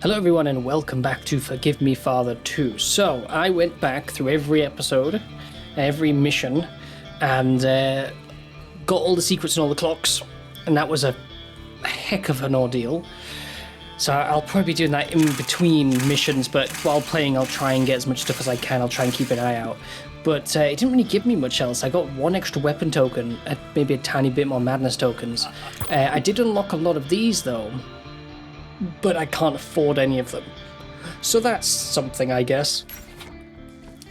Hello everyone and welcome back to Forgive Me Father 2. So, I went back through every episode, every mission, and got all the secrets and all the clocks, and that was a heck of an ordeal. So I'll probably be doing that in between missions, but while playing I'll try and get as much stuff as I can. I'll try and keep an eye out. But it didn't really give me much else. I got one extra weapon token, maybe a tiny bit more madness tokens. I did unlock a lot of these though, but I can't afford any of them. So that's something, I guess.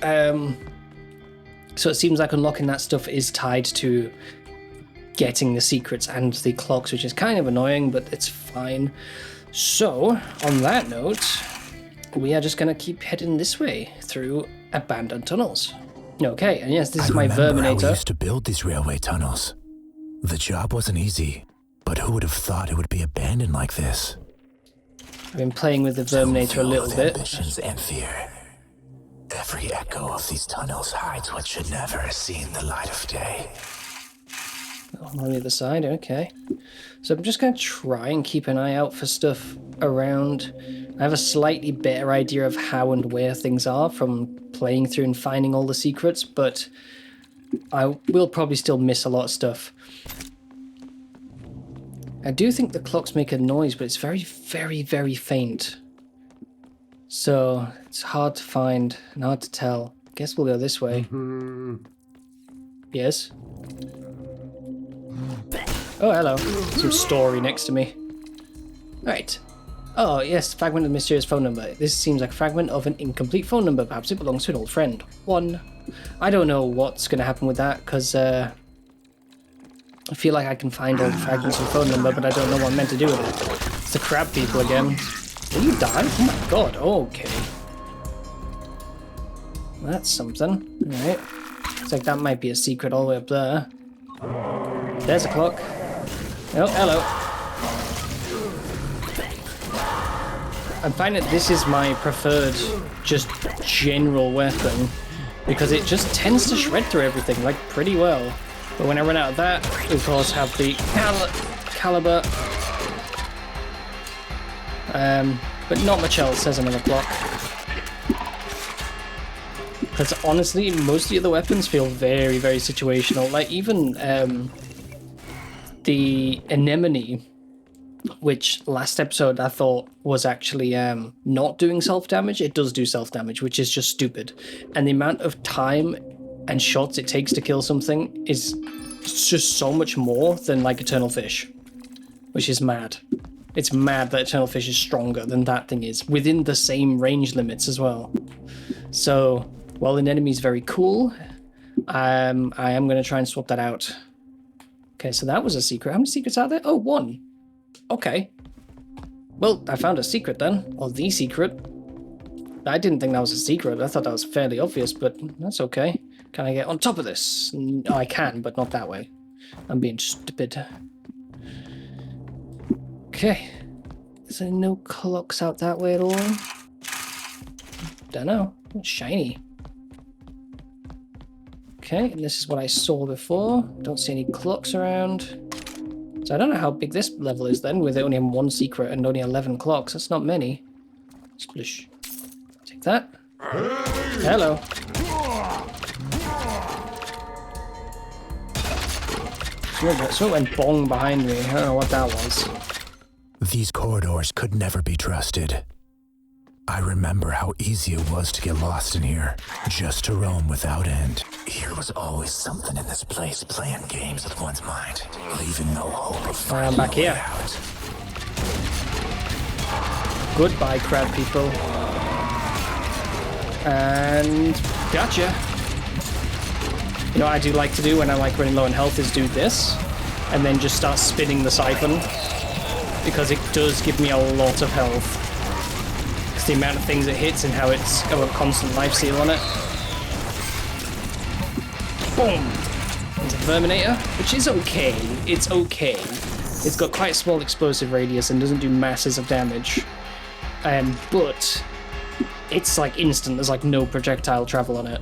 So it seems like unlocking that stuff is tied to getting the secrets and the clocks, which is kind of annoying, but it's fine. So, on that note, we are just going to keep heading this way through abandoned tunnels. Okay, and yes, this is my Verminator. I used to build these railway tunnels. The job wasn't easy, but who would have thought it would be abandoned like this? I've been playing with the Verminator a little bit. Ambitions and fear. Every echo of these tunnels hides what should never have seen the light of day. On the other side, okay. So I'm just going to try and keep an eye out for stuff around. I have a slightly better idea of how and where things are from playing through and finding all the secrets, but I will probably still miss a lot of stuff. I do think the clocks make a noise, but it's very, very, very faint. So it's hard to find and hard to tell. Guess we'll go this way. Yes? Oh, hello. Some story next to me. Alright. Oh, yes, fragment of the mysterious phone number. This seems like a fragment of an incomplete phone number. Perhaps it belongs to an old friend. 1. I don't know what's going to happen with that, because I feel like I can find all the fragments of the phone number, but I don't know what I'm meant to do with it. It's the crab people again. Will you die? Oh my god, okay. That's something. Alright. Looks like that might be a secret all the way up there. There's a clock. Oh, hello. I find that this is my preferred, just general weapon, because it just tends to shred through everything, like, pretty well. But when I run out of that, we of course have the caliber. But not much else, says another clock. Because honestly, most of the other weapons feel very, very situational. Like even the anemone, which last episode I thought was actually not doing self-damage. It does do self-damage, which is just stupid. And the amount of time and shots it takes to kill something is just so much more than like Eternal Fish, which is mad. It's mad that Eternal Fish is stronger than that thing is, within the same range limits as well. So, while an enemy is very cool, I am going to try and swap that out. Okay, so that was a secret. How many secrets are there? Oh, 1. Okay. Well, I found a secret then, or the secret. I didn't think that was a secret. I thought that was fairly obvious, but that's okay. Can I get on top of this? Oh, I can, but not that way. I'm being stupid. Okay. Is there no clocks out that way at all? Don't know. It's shiny. Okay, and this is what I saw before. Don't see any clocks around. So I don't know how big this level is then, with only 1 secret and only 11 clocks. That's not many. Splish. Take that. Hello. Someone went bong behind me. I don't know what that was. These corridors could never be trusted. I remember how easy it was to get lost in here, just to roam without end. Here was always something in this place playing games with one's mind, leaving no hope of finding back here. Out. Goodbye, crab people. And gotcha. You know what I do like to do when I'm like running low on health is do this, and then just start spinning the siphon, because it does give me a lot of health. Because the amount of things it hits and how it's got a constant life steal on it. Boom! There's a Verminator, which is okay. It's okay. It's got quite a small explosive radius and doesn't do masses of damage. But it's like instant. There's like no projectile travel on it.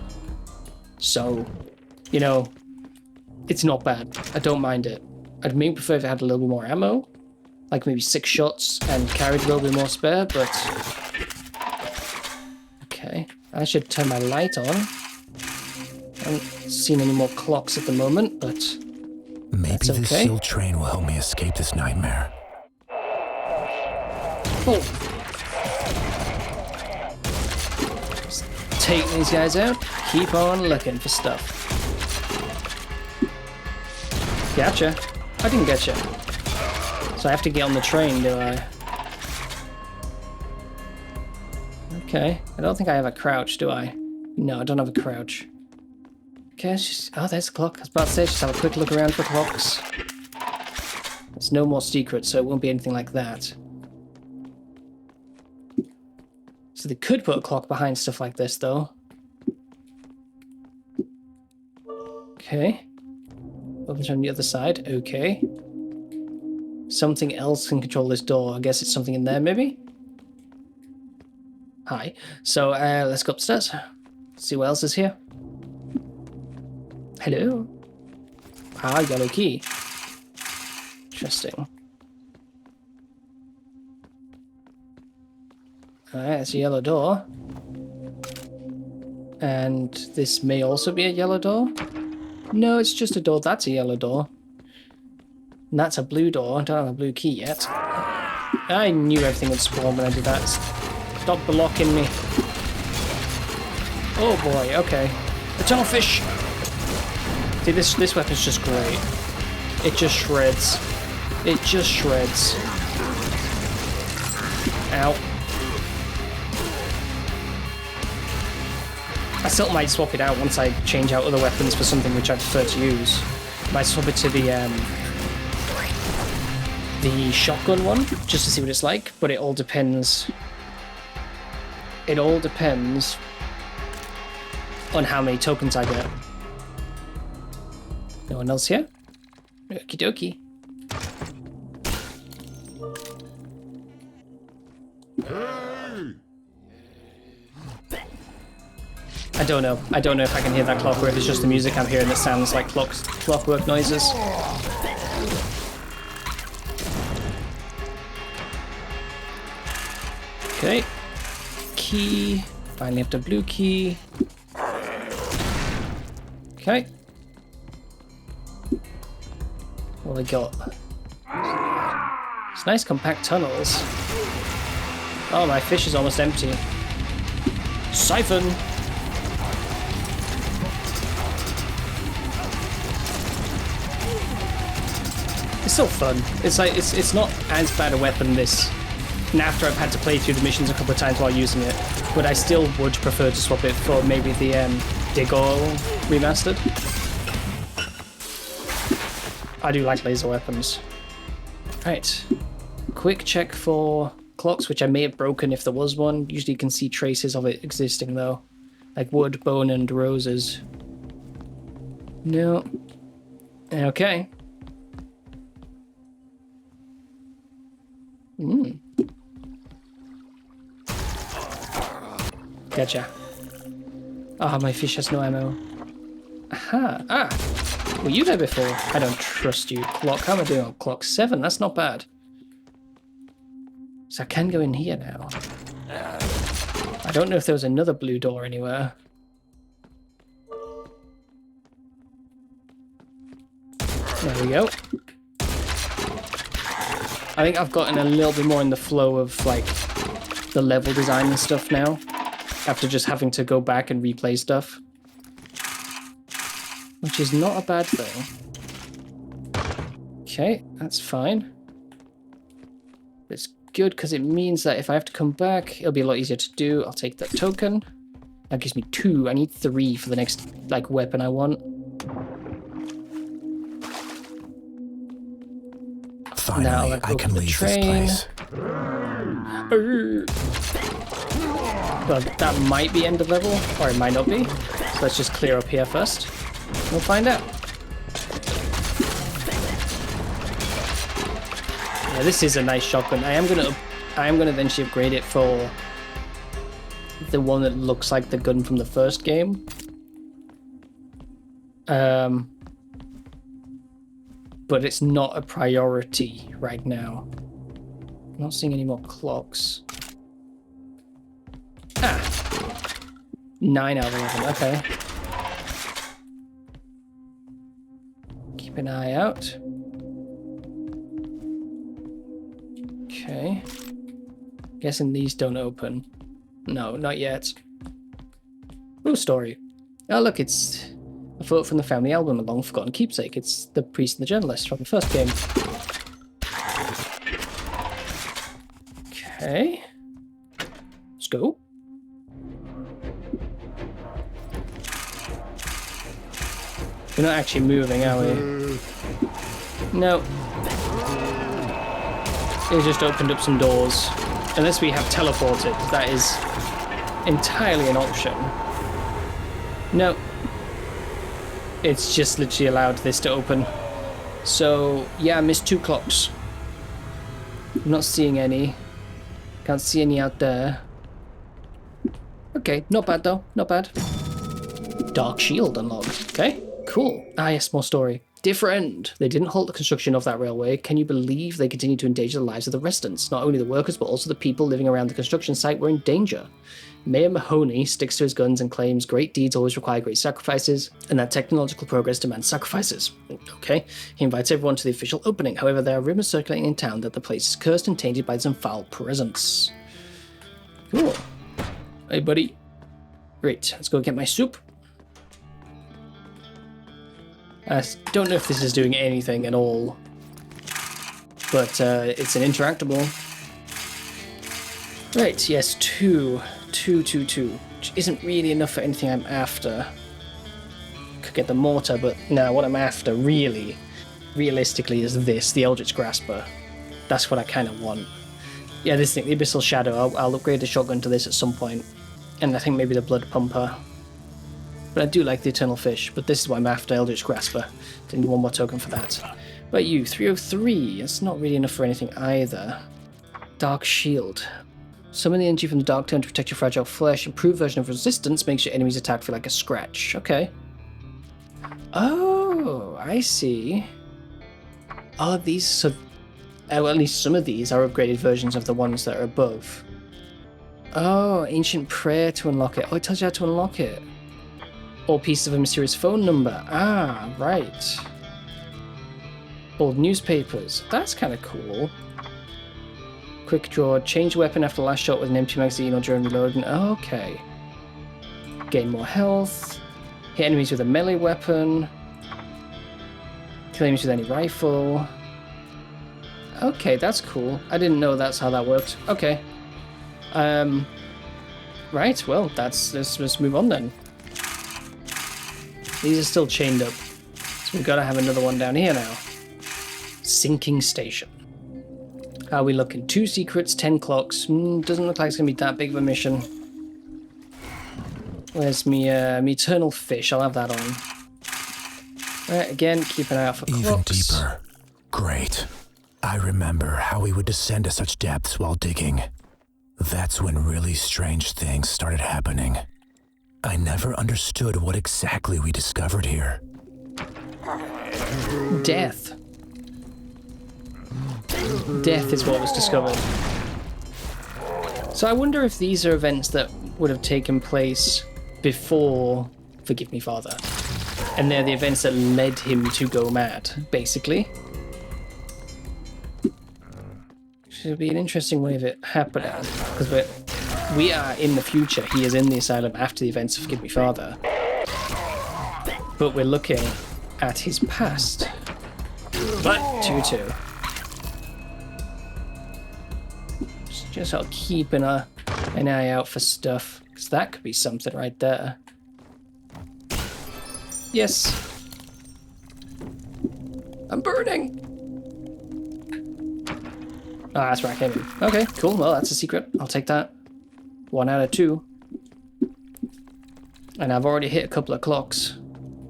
So, you know, it's not bad. I don't mind it. I'd maybe prefer if it had a little bit more ammo. like maybe 6 shots and carried a little bit more spare, but... Okay, I should turn my light on. I haven't seen any more clocks at the moment, but Maybe that's this okay. sealed train will help me escape this nightmare. Oh. Just take these guys out. Keep on looking for stuff. Gotcha. I didn't get you. So I have to get on the train, do I? Okay. I don't think I have a crouch, do I? No, I don't have a crouch. Okay, let's just... Oh, there's a clock. I was about to say, just have a quick look around for clocks. There's no more secrets, so it won't be anything like that. So they could put a clock behind stuff like this, though. Okay. Opens on the other side. Okay. Something else can control this door. I guess it's something in there, maybe? Hi. So, let's go upstairs. See what else is here. Hello? Ah, yellow key. Interesting. Alright, it's a yellow door. And this may also be a yellow door. No, it's just a door. That's a yellow door. And that's a blue door. I don't have a blue key yet. I knew everything would spawn when I did that. Stop blocking me. Oh boy, okay. The tunnelfish! See, this weapon's just great. It just shreds. It just shreds. Ow. I still might swap it out once I change out other weapons for something which I prefer to use. Might swap it to the shotgun one, just to see what it's like, but it all depends. It all depends on how many tokens I get. No one else here? Okie dokie. I don't know. I don't know if I can hear that clock or if it's just the music I'm hearing that sounds like clockwork noises. Okay. Key. Finally have the blue key. Okay. What we got? It's nice compact tunnels. Oh, my fish is almost empty. Siphon! It's still fun. It's like it's not as bad a weapon this. And after I've had to play through the missions a couple of times while using it, but I still would prefer to swap it for maybe the Dig Oil remastered. I do like laser weapons. Right, quick check for clocks, which I may have broken if there was one. Usually you can see traces of it existing though, like wood, bone, and roses. No. Okay. Gotcha. Ah, my fish has no ammo. Aha. Ah. Were you there before? I don't trust you. Clock. How am I doing on clock? 7. That's not bad. So I can go in here now. I don't know if there was another blue door anywhere. There we go. I think I've gotten a little bit more in the flow of like the level design and stuff now, after just having to go back and replay stuff, which is not a bad thing. Okay, that's fine. It's good because it means that if I have to come back, it'll be a lot easier to do. I'll take that token. That gives me 2. I need 3 for the next like weapon I want. Finally, I can leave this place. Well, that might be end of level, or it might not be. So let's just clear up here first. We'll find out. Yeah, this is a nice shotgun. I am gonna eventually upgrade it for the one that looks like the gun from the first game. But it's not a priority right now. I'm not seeing any more clocks. Ah! 9 out of 11, okay. Keep an eye out. Okay. Guessing these don't open. No, not yet. Ooh, story. Oh, look, it's a photo from the family album, a long-forgotten keepsake. It's the priest and the journalist from the first game. Okay. Let's go. We're not actually moving, are we? No. It just opened up some doors. Unless we have teleported, that is entirely an option. No. It's just literally allowed this to open. So, yeah, I missed 2 clocks. I'm not seeing any. Can't see any out there. Okay, not bad though, not bad. Dark shield unlocked. Okay, cool. Ah yes, more story. Dear friend, they didn't halt the construction of that railway. Can you believe they continued to endanger the lives of the residents? Not only the workers, but also the people living around the construction site were in danger. Mayor Mahoney sticks to his guns and claims great deeds always require great sacrifices, and that technological progress demands sacrifices. Okay. He invites everyone to the official opening. However, there are rumors circulating in town that the place is cursed and tainted by some foul presence. Cool. Hey, buddy. Great. Let's go get my soup. I don't know if this is doing anything at all, but it's an interactable. Right, yes, 2, which isn't really enough for anything I'm after. Could get the mortar, but no, what I'm after realistically is this, the Eldritch Grasper. That's what I kind of want. Yeah, this thing, the Abyssal Shadow, I'll upgrade the shotgun to this at some point, and I think maybe the Blood Pumper. But I do like the Eternal Fish, but this is what I'm after, Eldritch Grasper. Didn't need one more token for that. But you, 303, it's not really enough for anything either. Dark Shield. Summon the energy from the Dark Turn to protect your fragile flesh. Improved version of resistance makes your enemy's attack feel like a scratch. Okay. Oh, I see. Oh, these well, at least some of these are upgraded versions of the ones that are above. Oh, Ancient Prayer to unlock it. Oh, it tells you how to unlock it. All pieces of a mysterious phone number. Ah, right. Old newspapers. That's kind of cool. Quick draw. Change weapon after last shot with an empty magazine or during reloading. Okay. Gain more health. Hit enemies with a melee weapon. Kill enemies with any rifle. Okay, that's cool. I didn't know that's how that worked. Okay. Right, well, let's move on then. These are still chained up. So we've got to have another one down here now. Sinking station. How are we looking? 2 secrets, 10 clocks. Doesn't look like it's going to be that big of a mission. Where's me Eternal Fish? I'll have that on. Right, again, keep an eye out for clocks. Even deeper. Great. I remember how we would descend to such depths while digging. That's when really strange things started happening. I never understood what exactly we discovered here. Death. Death is what was discovered. So I wonder if these are events that would have taken place before Forgive Me, Father. And they're the events that led him to go mad, basically. Should be an interesting way of it happening. Because we are in the future. He is in the asylum after the events of Forgive Me, Father. But we're looking at his past. But 2-2. Just I'll keep an eye out for stuff. Because that could be something right there. Yes. I'm burning. Ah, that's where I came in. Okay, cool. Well, that's a secret. I'll take that. 1 out of 2. And I've already hit a couple of clocks.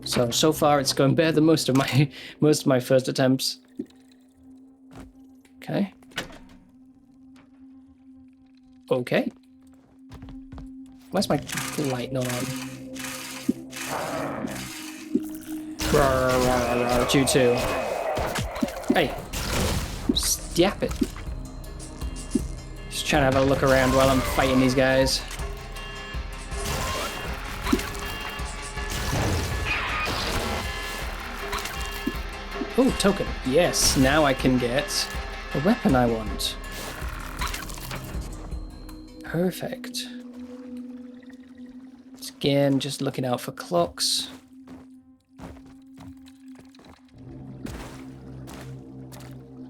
So far it's going better than most of my first attempts. Okay. Okay. Why's my light not on? 2-2. Hey. Stop it. Just trying to have a look around while I'm fighting these guys. Oh, token. Yes, now I can get a weapon I want. Perfect. Again, just looking out for clocks.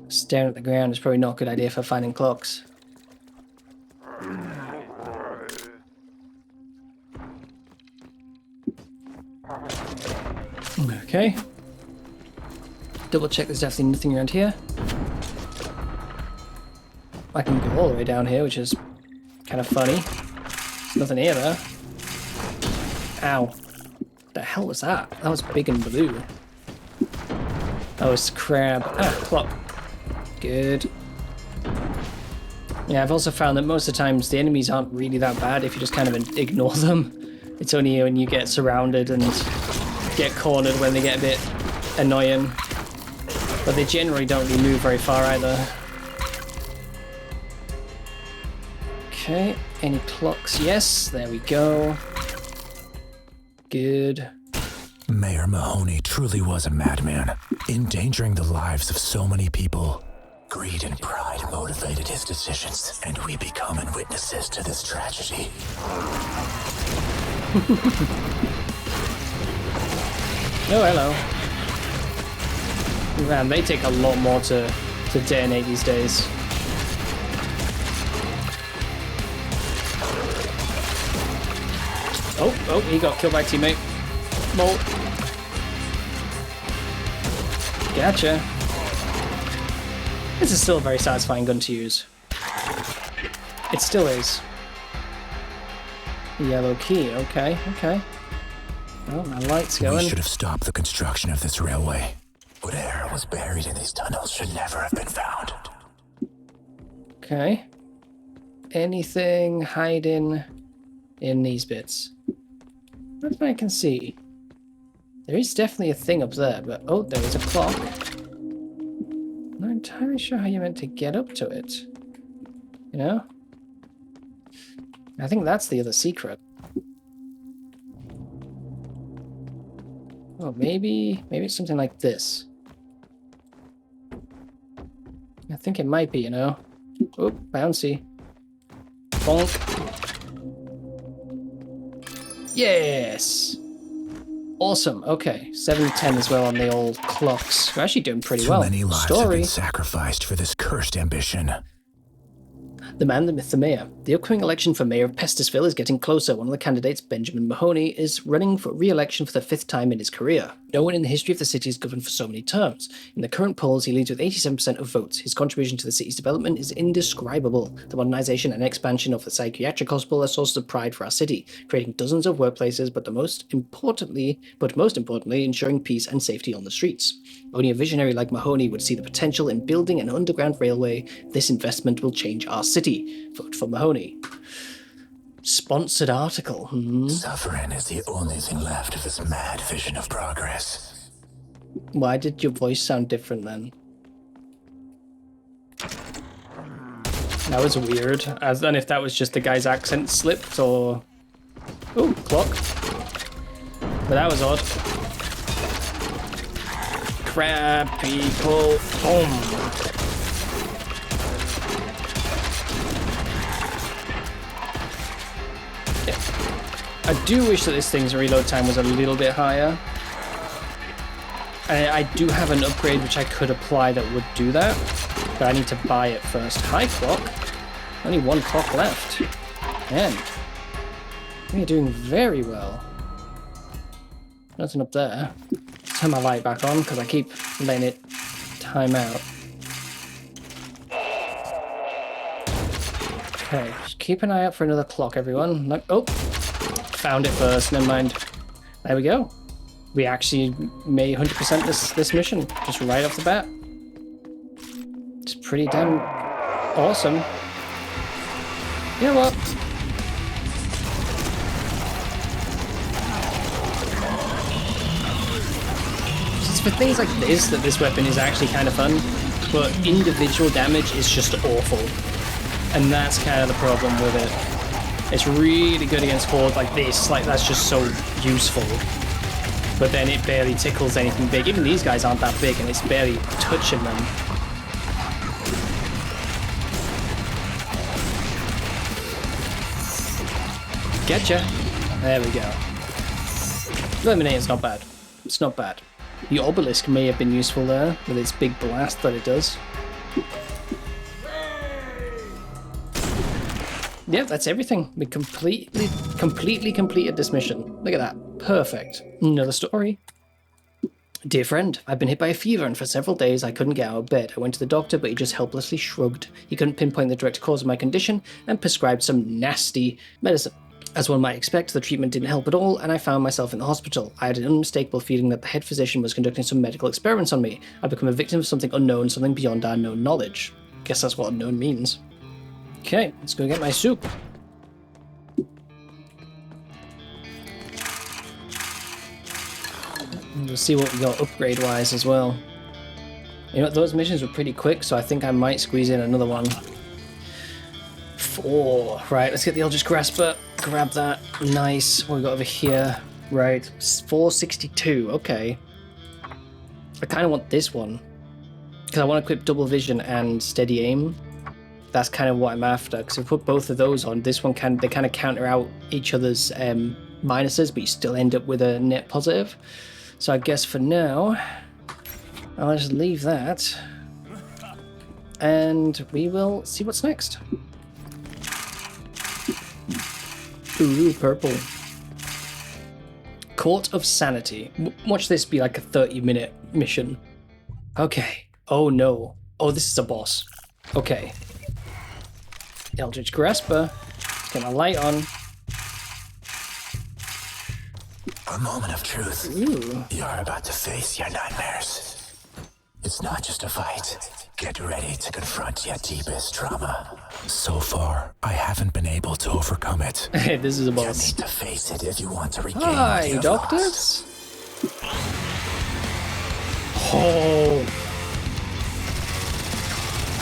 Staring at the ground is probably not a good idea for finding clocks. Okay. Double check there's definitely nothing around here. I can go all the way down here, which is kind of funny. There's nothing here though. Ow. The hell was that? That was big and blue. Oh, it's crab. Ah, clock. Good. Yeah, I've also found that most of the times the enemies aren't really that bad if you just kind of ignore them. It's only when you get surrounded and get cornered when they get a bit annoying. But they generally don't really move very far either. Okay, any clocks? Yes, there we go. Good. Mayor Mahoney truly was a madman, endangering the lives of so many people. Greed and pride motivated his decisions, and we become witnesses to this tragedy. Oh, hello. Man, they take a lot more to detonate these days. Oh, he got killed by a teammate. Well, gotcha. This is still a very satisfying gun to use. It still is. Yellow key, okay. Oh, my light's going. We should have stopped the construction of this railway. Whatever was buried in these tunnels should never have been found. Okay. Anything hiding in these bits? Not that I can see. There is definitely a thing up there, but oh, there is a clock. I'm not entirely sure how you're meant to get up to it. You know? I think that's the other secret. Oh, maybe it's something like this. I think it might be, you know? Oh, bouncy. Bonk. Yes! Awesome, okay. 7 to 10 as well on the old clocks. We're actually doing pretty well. Too many lives have been sacrificed for this cursed ambition. The man, the myth, the mayor. The upcoming election for mayor of Pestisville is getting closer. One of the candidates, Benjamin Mahoney, is running for re-election for the 5th time in his career. No one in the history of the city has governed for so many terms. In the current polls, he leads with 87% of votes. His contribution to the city's development is indescribable. The modernization and expansion of the psychiatric hospital are sources of pride for our city, creating dozens of workplaces, but most importantly, ensuring peace and safety on the streets. Only a visionary like Mahoney would see the potential in building an underground railway. This investment will change our city. Vote for Mahoney. Sponsored article. Suffering is the only thing left of this mad vision of progress. Why did your voice sound different then? That was weird. As then if that was just the guy's accent slipped or... Oh, clock. But that was odd. Crab people. Boom. I do wish that this thing's reload time was a little bit higher. I do have an upgrade which I could apply that would do that, but I need to buy it first. Hi, clock. Only 1 clock left. Man, we're doing very well. Nothing up there. Turn my light back on because I keep letting it time out. Okay, just keep an eye out for another clock, everyone. No, oh, found it first. Never mind. There we go. We actually may 100% this mission just right off the bat. It's pretty damn awesome. You know what? It's for things like this weapon is actually kind of fun, but individual damage is just awful. And that's kind of the problem with it. It's really good against hordes like this, like that's just so useful. But then it barely tickles anything big. Even these guys aren't that big and it's barely touching them. Getcha. There we go. Eliminating's not bad. It's not bad. The obelisk may have been useful there with its big blast that it does. Yeah, that's everything. We completely completed this mission. Look at that. Perfect. Another story. Dear friend, I've been hit by a fever and for several days I couldn't get out of bed. I went to the doctor, but he just helplessly shrugged. He couldn't pinpoint the direct cause of my condition and prescribed some nasty medicine. As one might expect, the treatment didn't help at all, and I found myself in the hospital. I had an unmistakable feeling that the head physician was conducting some medical experiments on me. I'd become a victim of something unknown, something beyond our known knowledge. Guess that's what unknown means. Okay, let's go get my soup. We'll see what we got upgrade-wise as well. You know, those missions were pretty quick, so I think I might squeeze in another one. 4. Right, let's get the Eldritch Grasper. Grab that. Nice. What we got over here? Right, 462. Okay. I kind of want this one. Because I want to equip double vision and steady aim. That's kind of what I'm after. Because if we put both of those on, this one they kind of counter out each other's minuses, but you still end up with a net positive. So I guess for now, I'll just leave that. And we will see what's next. Ooh, purple. Court of Sanity. Watch this be like a 30-minute mission. Okay. Oh no. Oh, this is a boss. Okay. Eldritch Grasper. Let's get my light on. A moment of truth. Ooh. You're about to face your nightmares. It's not just a fight. Get ready to confront your deepest trauma. So far, I haven't been able to overcome it. Hey, this is a You boss. need to face it if you want to regain Hi, what you've doctors. lost. Oh.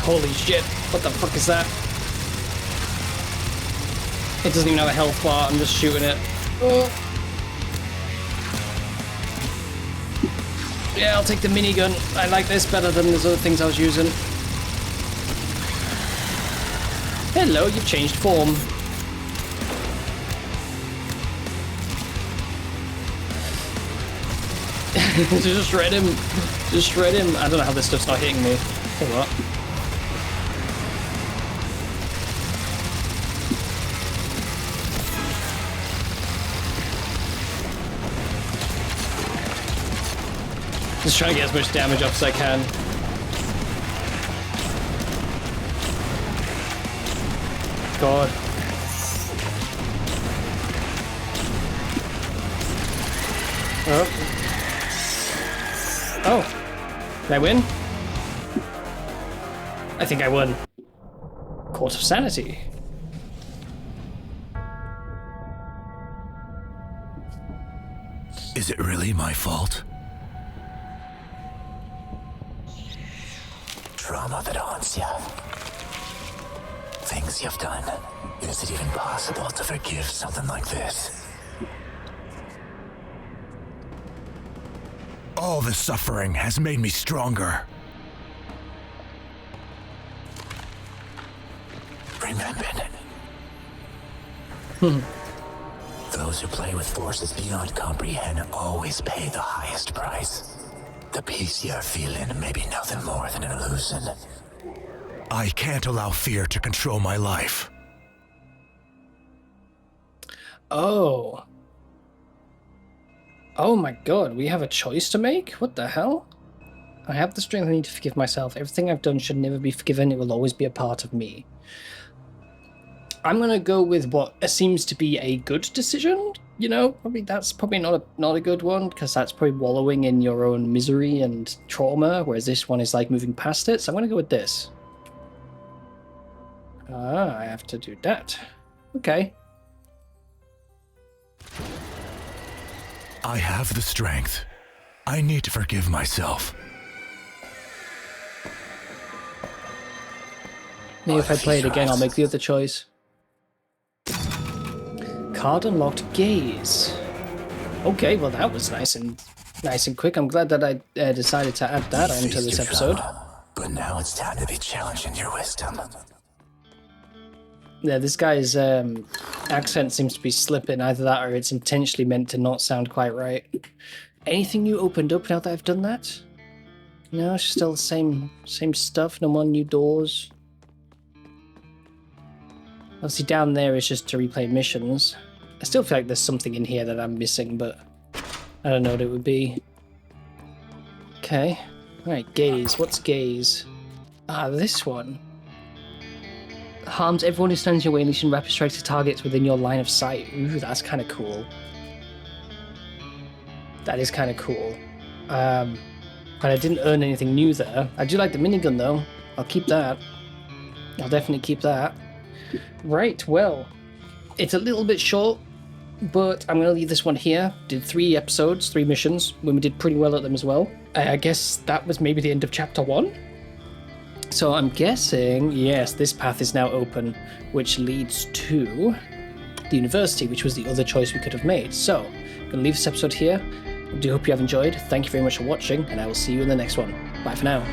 Holy shit. What the fuck is that? It doesn't even have a health bar. I'm just shooting it. Oh. Yeah, I'll take the minigun. I like this better than those other things I was using. Hello, you've changed form. Just shred him. Just shred him. I don't know how this stuff's not hitting me. Or what? Just trying to get as much damage up as I can. God. Oh. Oh. Did I win? I think I won. Court of Sanity. Is it really my fault? Trauma that haunts you. Things you've done. Is it even possible to forgive something like this? All the suffering has made me stronger. Remember, those who play with forces beyond comprehend always pay the highest price. The peace you're feeling may be nothing more than an illusion. I can't allow fear to control my life. Oh. Oh my god, we have a choice to make? What the hell? I have the strength I need to forgive myself. Everything I've done should never be forgiven. It will always be a part of me. I'm gonna go with what seems to be a good decision. You know, that's probably not a good one, because that's probably wallowing in your own misery and trauma, whereas this one is like moving past it. So I'm gonna go with this. Ah, I have to do that. Okay. I have the strength. I need to forgive myself. Maybe if I play it again, I'll make the other choice. Card unlocked, gaze. Okay, well that was nice and quick. I'm glad that I decided to add that onto this episode. But now it's time to be challenging your wisdom. Yeah, this guy's accent seems to be slipping. Either that or it's intentionally meant to not sound quite right. Anything new opened up now that I've done that? No, it's still the same stuff. No more new doors. Obviously down there is just to replay missions. I still feel like there's something in here that I'm missing, but I don't know what it would be. Okay. Alright, gaze. What's gaze? Ah, this one. Harms everyone who stands in your way, unleashing rapid strikes to targets within your line of sight. Ooh, that's kind of cool. That is kind of cool. But I didn't earn anything new there. I do like the minigun though. I'll keep that. I'll definitely keep that. Right, well, it's a little bit short, but I'm going to leave this one here. Did 3 episodes, 3 missions, when we did pretty well at them as well. I guess that was maybe the end of chapter 1. So I'm guessing, yes, this path is now open, which leads to the university, which was the other choice we could have made. So I'm going to leave this episode here. I do hope you have enjoyed. Thank you very much for watching, and I will see you in the next one. Bye for now.